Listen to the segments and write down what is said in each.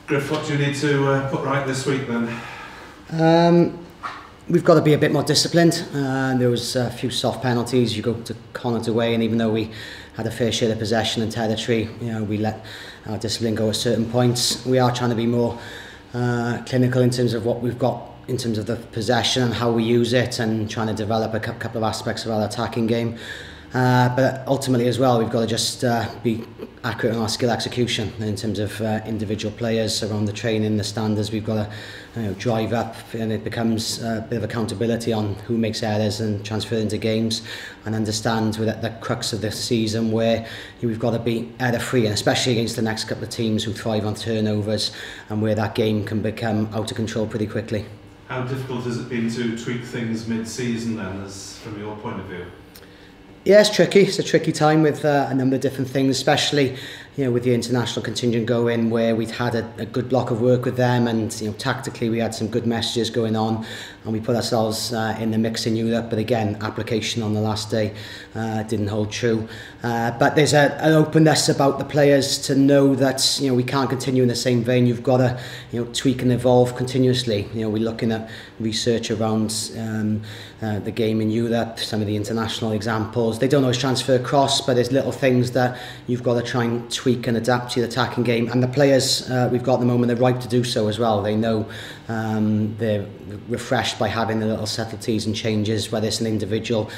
Griff, what do you need to put right this week then? We've got to be a bit more disciplined. There was a few soft penalties. You go to Connacht away, and even though we had a fair share of possession and territory, we let our discipline go at certain points. We are trying to be more clinical in terms of what we've got in terms of the possession and how we use it, and trying to develop a couple of aspects of our attacking game. But ultimately as well, we've got to just be accurate on our skill execution in terms of individual players around the training, the standards. We've got to drive up, and it becomes a bit of accountability on who makes errors and transfer into games, and understand with the crux of the season where we've got to be error free, and especially against the next couple of teams who thrive on turnovers, and where that game can become out of control pretty quickly. How difficult has it been to tweak things mid-season then, as from your point of view? Yeah, it's tricky. It's a tricky time with a number of different things, especially with the international contingent going, where we'd had a good block of work with them, and tactically we had some good messages going on, and we put ourselves in the mix in Europe. But again, application on the last day didn't hold true. But there's an openness about the players to know that we can't continue in the same vein. You've got to tweak and evolve continuously. We're looking at research around the game in Europe, some of the international examples. They don't always transfer across, but there's little things that you've got to try and tweak and adapt to the attacking game. And the players we've got at the moment, they're ripe to do so as well. They know they're refreshed by having the little subtleties and changes, whether it's an individual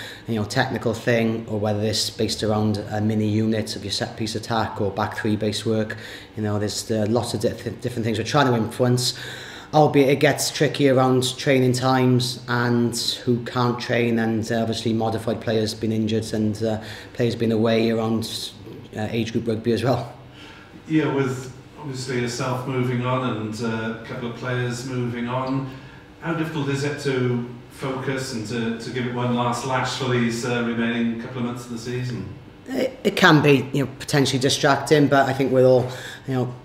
technical thing, or whether it's based around a mini unit of your set piece attack or back three based work. There's lots of different things we're trying to influence. Albeit it gets tricky around training times and who can't train, and obviously modified players been injured, and players been away around age group rugby as well. Yeah, with obviously yourself moving on and a couple of players moving on, how difficult is it to focus and to give it one last lash for these remaining couple of months of the season? It can be potentially distracting, but I think we're all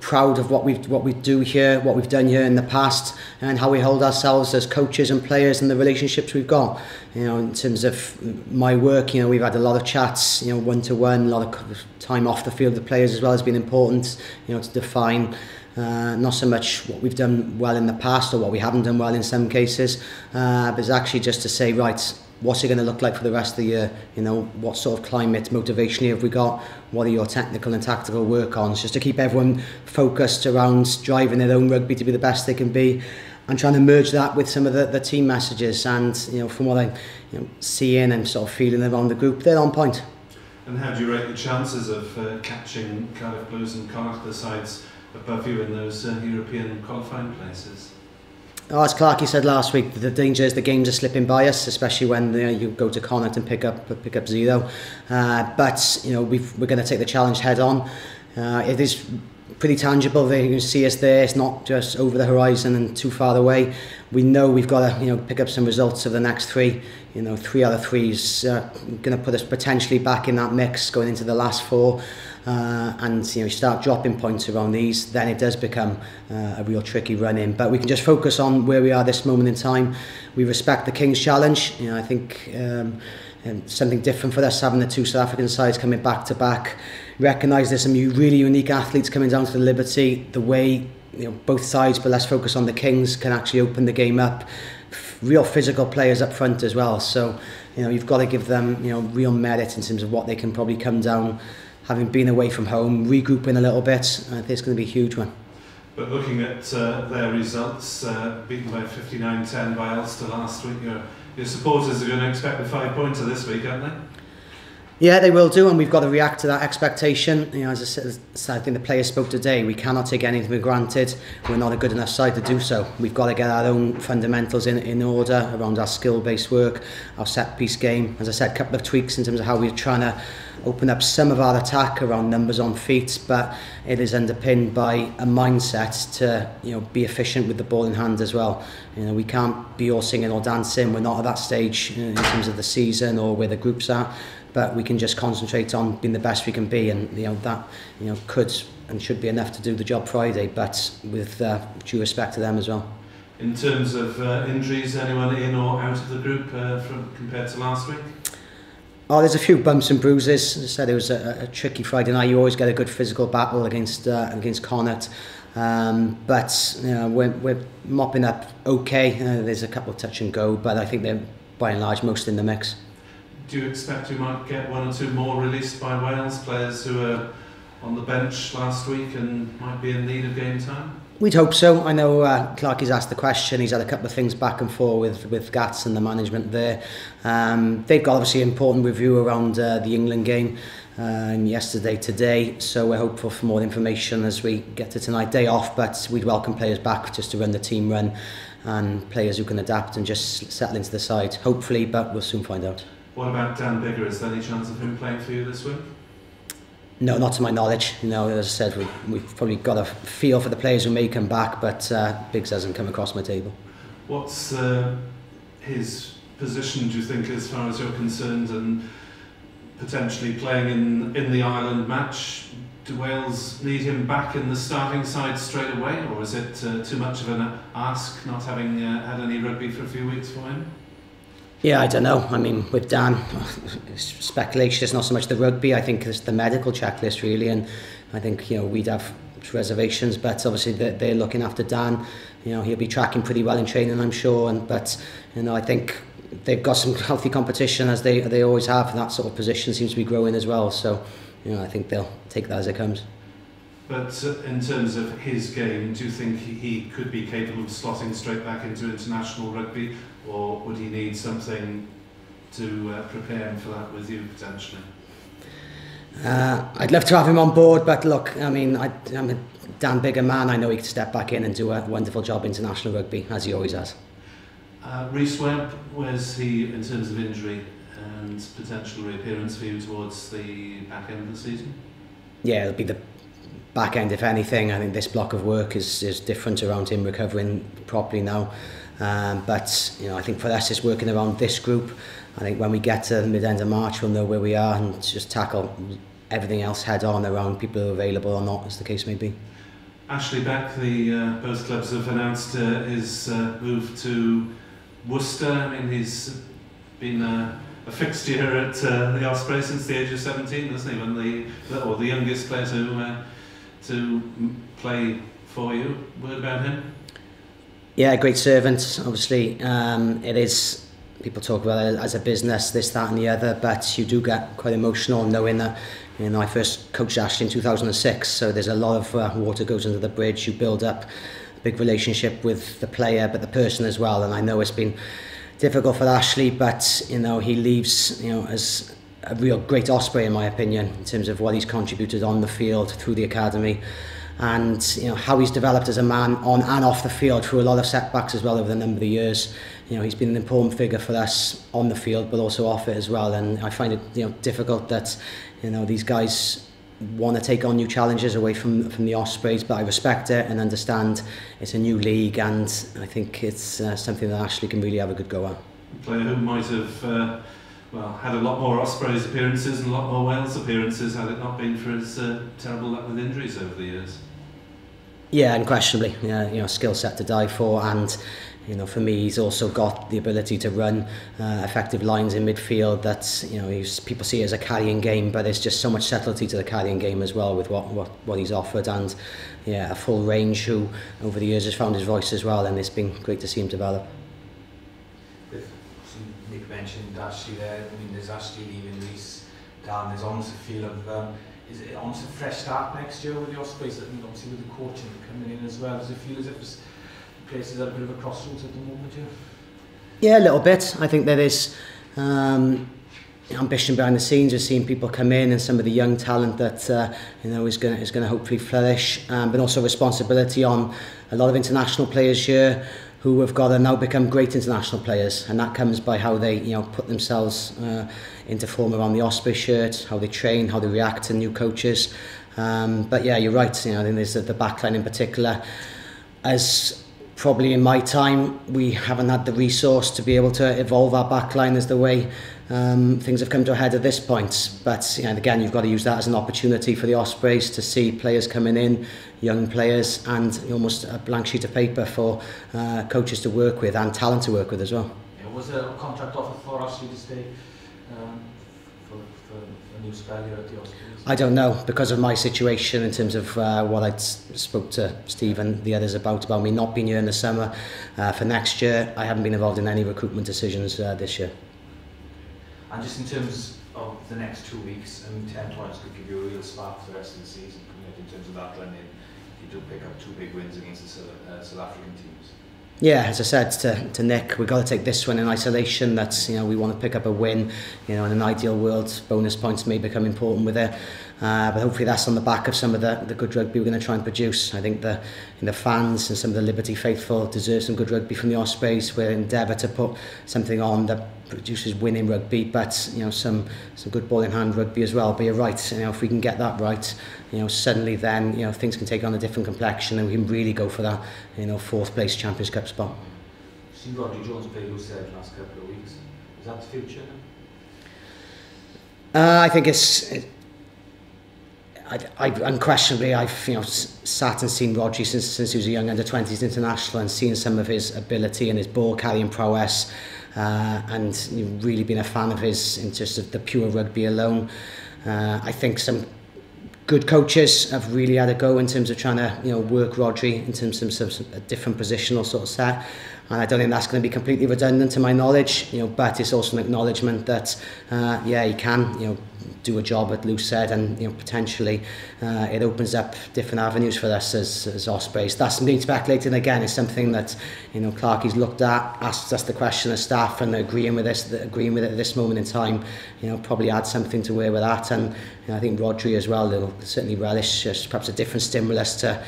proud of what we do here, what we've done here in the past, and how we hold ourselves as coaches and players, and the relationships we've got. In terms of my work, we've had a lot of chats, one-to-one, a lot of time off the field. The players as well has been important, to define not so much what we've done well in the past or what we haven't done well in some cases, but it's actually just to say, right, what's it going to look like for the rest of the year? What sort of climate, motivationally have we got? What are your technical and tactical work-ons? Just to keep everyone focused around driving their own rugby to be the best they can be, and trying to merge that with some of the team messages. And from what I'm seeing and sort of feeling around the group, they're on point. And how do you rate the chances of catching Cardiff Blues and Connacht, the sides above you in those European qualifying places? As Clarkey said last week, the danger is the games are slipping by us, especially when you go to Connacht and pick up 0. But we're going to take the challenge head on. It is pretty tangible. They can see us there. It's not just over the horizon and too far away. We know we've got to pick up some results of the next 3. 3 out of 3 is going to put us potentially back in that mix going into the last 4. And you start dropping points around these, then it does become a real tricky run in. But we can just focus on where we are this moment in time. We respect the Kings challenge. I think something different for us, having the 2 South African sides coming back to back. Recognise there's some really unique athletes coming down to the Liberty. The way both sides, but let's focus on the Kings, can actually open the game up. Real physical players up front as well. So you've got to give them real merit in terms of what they can probably come down, having been away from home, regrouping a little bit. I think it's going to be a huge one. But looking at their results, beaten by 59-10 by Ulster last week, your supporters are going to expect the 5-pointer this week, aren't they? Yeah, they will do, and we've got to react to that expectation. As I said, I think the players spoke today. We cannot take anything for granted. We're not a good enough side to do so. We've got to get our own fundamentals in order around our skill-based work, our set-piece game. As I said, a couple of tweaks in terms of how we're trying to open up some of our attack around numbers on feet, but it is underpinned by a mindset to be efficient with the ball in hand as well. We can't be all singing or dancing. We're not at that stage in terms of the season or where the groups are. But we can just concentrate on being the best we can be, and that could and should be enough to do the job Friday, but with due respect to them as well. In terms of injuries, anyone in or out of the group compared to last week? Oh, there's a few bumps and bruises. As I said, it was a tricky Friday night. You always get a good physical battle against Connacht. But you know, we're mopping up okay. There's a couple of touch and go, but I think they're by and large most in the mix. Do you expect we might get one or two more released by Wales, players who were on the bench last week and might be in need of game time? We'd hope so. I know Clarkie's asked the question. He's had a couple of things back and forth with Gats and the management there. They've got obviously an important review around the England game yesterday, today. So we're hopeful for more information as we get to tonight. Day off, but we'd welcome players back just to run the team run and players who can adapt and just settle into the side. Hopefully, but we'll soon find out. What about Dan Biggar? Is there any chance of him playing for you this week? No, not to my knowledge. No, as I said, we've probably got a feel for the players who may come back, but Biggs hasn't come across my table. What's his position, do you think, as far as you're concerned, and potentially playing in the Ireland match? Do Wales need him back in the starting side straight away, or is it too much of an ask, not having had any rugby for a few weeks for him? Yeah, I don't know. I mean, with Dan, speculation is not so much the rugby. I think it's the medical checklist really, and I think we'd have reservations, but obviously they're looking after Dan. He'll be tracking pretty well in training, I'm sure. But I think they've got some healthy competition as they always have, and that sort of position seems to be growing as well. So I think they'll take that as it comes. But in terms of his game, do you think he could be capable of slotting straight back into international rugby, or would he need something to prepare him for that with you potentially? I'd love to have him on board, but look, I mean, I'm a Dan Biggar man. I know he could step back in and do a wonderful job international rugby, as he always has. Rees Webb, where's he in terms of injury and potential reappearance for you towards the back end of the season? Yeah, it'll be the back end, if anything. I think this block of work is different around him recovering properly now. But I think for us it's working around this group. I think when we get to the mid-end of March we'll know where we are and just tackle everything else head on around people who are available or not, as the case may be. Ashley Beck, both clubs have announced his move to Worcester. I mean, he's been a fixture at the Ospreys since the age of 17, hasn't he? When the youngest player to play for you. Word about him? Yeah, great servant. Obviously, it is. People talk about it as a business, this, that, and the other, but you do get quite emotional knowing that. I first coached Ashley in 2006, so there's a lot of water goes under the bridge. You build up a big relationship with the player, but the person as well. And I know it's been difficult for Ashley, but he leaves as a real great Osprey in my opinion, in terms of what he's contributed on the field through the academy, and how he's developed as a man on and off the field through a lot of setbacks as well over the number of years. He's been an important figure for us on the field, but also off it as well. And I find it difficult that these guys want to take on new challenges away from the Ospreys, but I respect it and understand it's a new league, and I think it's something that Ashley can really have a good go at. A player who might have had a lot more Ospreys appearances and a lot more Wales appearances had it not been for his terrible luck with injuries over the years. Yeah, unquestionably. Skill set to die for, and for me, he's also got the ability to run effective lines in midfield. That's people see it as a carrying game, but there's just so much subtlety to the carrying game as well with what he's offered, and a full range who over the years has found his voice as well, and it's been great to see him develop. Nick mentioned Ashley there. I mean, there's Ashley leaving Rees, Dan. There's almost a feel of is it almost a fresh start next year with the Ospreys? Obviously with the coaching coming in as well. Does it feel as if the place is at a bit of a crossroads at the moment here? Yeah, a little bit. I think there is ambition behind the scenes. We're seeing people come in, and some of the young talent that is going to hopefully flourish, but also responsibility on a lot of international players here who have got to now become great international players, and that comes by how they put themselves into form around the Osprey shirt, how they train, how they react to new coaches. But yeah, you're right. I think there's the backline in particular. As probably in my time, we haven't had the resource to be able to evolve our backline as the way things have come to a head at this point. But again, you've got to use that as an opportunity for the Ospreys to see players coming in, young players, and almost a blank sheet of paper for coaches to work with and talent to work with as well. Was there a contract offer for Ashley to stay for new spell here at the Ospreys? I don't know, because of my situation in terms of what I spoke to Steve and the others about me not being here in the summer. For next year, I haven't been involved in any recruitment decisions this year. And just in terms of the next 2 weeks, 10 points could give you a real spark for the rest of the season, in terms of that run in. You do pick up 2 big wins against the South African teams. Yeah, as I said to Nick, we've got to take this one in isolation. That's, we want to pick up a win. In an ideal world, bonus points may become important with it. But hopefully that's on the back of some of the good rugby we're going to try and produce. I think the fans and some of the Liberty faithful deserve some good rugby from the Ospreys. We'll endeavour to put something on that produces winning rugby, but some good ball in hand rugby as well. But you're right, if we can get that right, suddenly then things can take on a different complexion, and we can really go for that 4th place Champions Cup spot. You've seen Rodney Jones play loose the last couple of weeks. Is that the future? I think unquestionably, I've sat and seen Rodri since he was a young under-20s international, and seen some of his ability and his ball carrying prowess, and really been a fan of his in just of the pure rugby alone. I think some good coaches have really had a go in terms of trying to work Rodri in terms of a different positional sort of set. And I don't think that's going to be completely redundant to my knowledge, but it's also an acknowledgement that he can do a job at loose head, and potentially it opens up different avenues for us as Ospreys. That's being speculated again. It's something that Clarkie's looked at, asked us the question as staff, and agreeing with it at this moment in time. Probably add something to where we're at, and I think Rodri as well will certainly relish perhaps a different stimulus to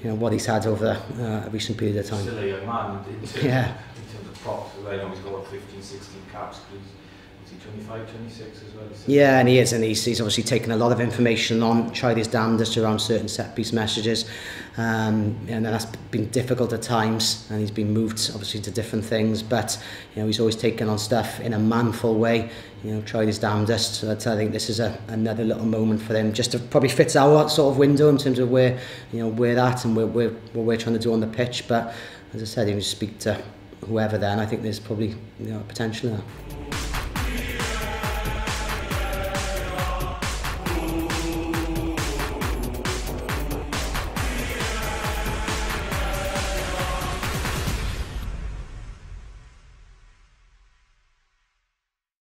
what he's had over a recent period of time. Still a young man in terms of props. I know he's got 15, 16 caps. Is he 25, 26 as well? Yeah, and he is, and he's obviously taken a lot of information on, tried his damnedest around certain set piece messages, and that's been difficult at times, and he's been moved obviously to different things, but he's always taken on stuff in a manful way, tried his damnedest. So I think this is another little moment for him, just to probably fit our sort of window in terms of where we're at and what we're trying to do on the pitch. But as I said, if you speak to whoever, then I think there's probably potential there.